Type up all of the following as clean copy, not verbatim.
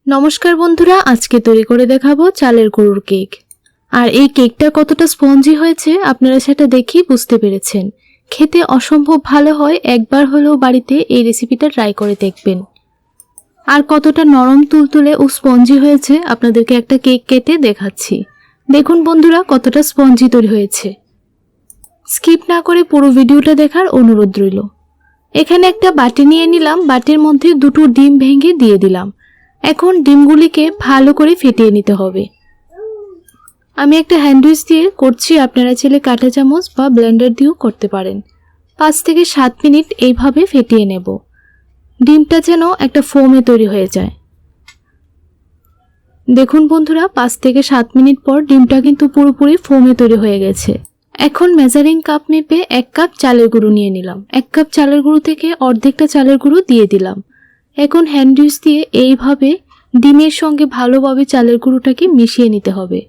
নমস্কার বন্ধুরা, আজকে তৈরি করে দেখাবো চালের গুঁড়োর কেক। আর এই কেকটা কতটা স্পঞ্জি হয়েছে আপনারা সেটা দেখেই বুঝতে পেরেছেন। খেতে অসম্ভব ভালো হয়, একবার হলেও বাড়িতে এই রেসিপিটা ট্রাই করে দেখবেন। আর কতটা নরম তুলতুলে ও স্পঞ্জি হয়েছে আপনাদেরকে একটা কেক কেটে দেখাচ্ছি। দেখুন বন্ধুরা, কতটা স্পঞ্জি তৈরি হয়েছে। স্কিপ না করে পুরো ভিডিওটা দেখার অনুরোধ রইল। এখানে একটা বাটি নিয়ে নিলাম, বাটির মধ্যে দুটো ডিম ভেঙে দিয়ে দিলাম। এখন ডিমগুলিকে ভালো করে ফেটিয়ে নিতে হবে। আমি একটা হ্যান্ডউইচ দিয়ে করছি, আপনারা চাইলে কাঁটা চামচ বা ব্লেন্ডার দিয়েও করতে পারেন। 5 থেকে 7 মিনিট এইভাবে ফেটিয়ে নেব, ডিমটা যেন একটা ফোমে তৈরি হয়ে যায়। দেখুন বন্ধুরা, 5 থেকে 7 মিনিট পর ডিমটা কিন্তু পুরোপুরি ফোমে তৈরি হয়ে গেছে। এখন মেজারিং কাপ মেপে 1 কাপ চালের গুঁড়ো নিয়ে নিলাম। 1 কাপ চালের গুঁড়ো থেকে অর্ধেকটা চালের গুঁড়ো দিয়ে দিলাম। এখন হ্যান্ডউইচ দিয়ে এইভাবে ডিমের সঙ্গে ভালোভাবে চালের গুঁড়োটাকে মিশিয়ে নিতে হবে।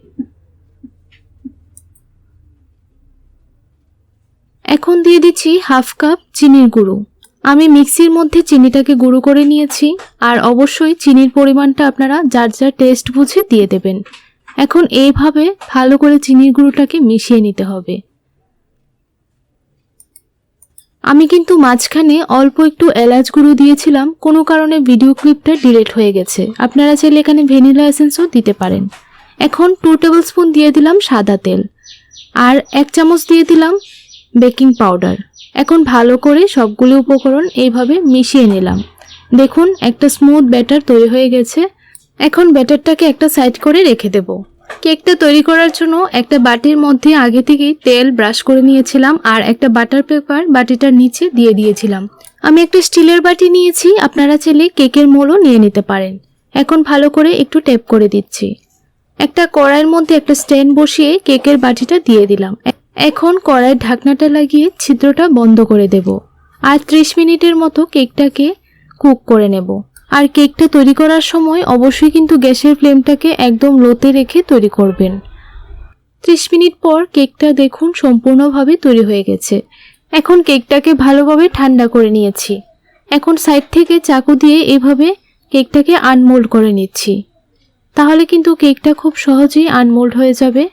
এখন দিয়ে দিচ্ছি হাফ কাপ চিনির গুঁড়ো। আমি মিক্সির মধ্যে চিনিটাকে গুঁড়ো করে নিয়েছি, আর অবশ্যই চিনির পরিমাণটা আপনারা যার যার টেস্ট বুঝে দিয়ে দেবেন। এখন এইভাবে ভালো করে চিনির গুঁড়োটাকে মিশিয়ে নিতে হবে। আমি কিন্তু মাঝখানে অল্প একটু এলাচ গুঁড়ো দিয়েছিলাম, কোনো কারণে ভিডিও ক্লিপটা ডিলিট হয়ে গেছে। আপনারা চাইলে এখানে ভ্যানিলা এসেন্সও দিতে পারেন। এখন 2 টেবিল স্পুন দিয়ে দিলাম সাদা তেল, আর 1 চামচ দিয়ে দিলাম বেকিং পাউডার। এখন ভালো করে সবগুলো উপকরণ এইভাবে মিশিয়ে নিলাম। দেখুন একটা স্মুথ ব্যাটার তৈরি হয়ে গেছে। এখন ব্যাটারটাকে একটা সাইড করে রেখে দেব। কেকটা তৈরি করার জন্য একটা বাটির মধ্যে আগে থেকেই তেল ব্রাশ করে নিয়েছিলাম, আর একটা বাটার পেপার বাটিটার নিচে দিয়ে দিয়েছিলাম। আমি একটা স্টিলের বাটি নিয়েছি, আপনারা চাইলে কেকের মোলও নিয়ে নিতে পারেন। এখন ভালো করে একটু ট্যাপ করে দিচ্ছি। একটা কড়াইয়ের মধ্যে একটা স্ট্যান্ড বসিয়ে কেকের বাটিটা দিয়ে দিলাম। এখন কড়াইয়ের ঢাকনাটা লাগিয়ে ছিদ্রটা বন্ধ করে দেব, আর 30 মিনিটের মতো কেকটাকে কুক করে নেব। আর কেকটা তৈরি করার সময় অবশ্যই কিন্তু গ্যাসের ফ্লেমটাকে একদম লোতে রেখে তৈরি করবেন। 30 মিনিট পর কেকটা দেখুন সম্পূর্ণভাবে তৈরি হয়ে গেছে। এখন কেকটাকে ভালোভাবে ঠান্ডা করে নিয়েছি। এখন সাইড থেকে চাকু দিয়ে এভাবে কেকটাকে আনমোল্ড করে নিচ্ছি, তাহলে কিন্তু কেকটা খুব সহজেই আনমোল্ড হয়ে যাবে।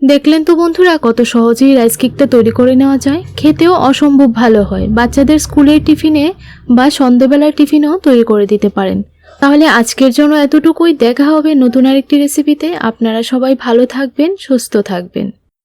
দেখলেন তো বন্ধুরা, কত সহজেই রাইস কেকটা তৈরি করে নেওয়া যায়। খেতেও অসম্ভব ভালো হয়, বাচ্চাদের স্কুলের টিফিনে বা সন্ধ্যাবেলার টিফিনেও তৈরি করে দিতে পারেন। তাহলে আজকের জন্য এতটুকুই, দেখা হবে নতুন আরেকটি রেসিপিতে। আপনারা সবাই ভালো থাকবেন, সুস্থ থাকবেন।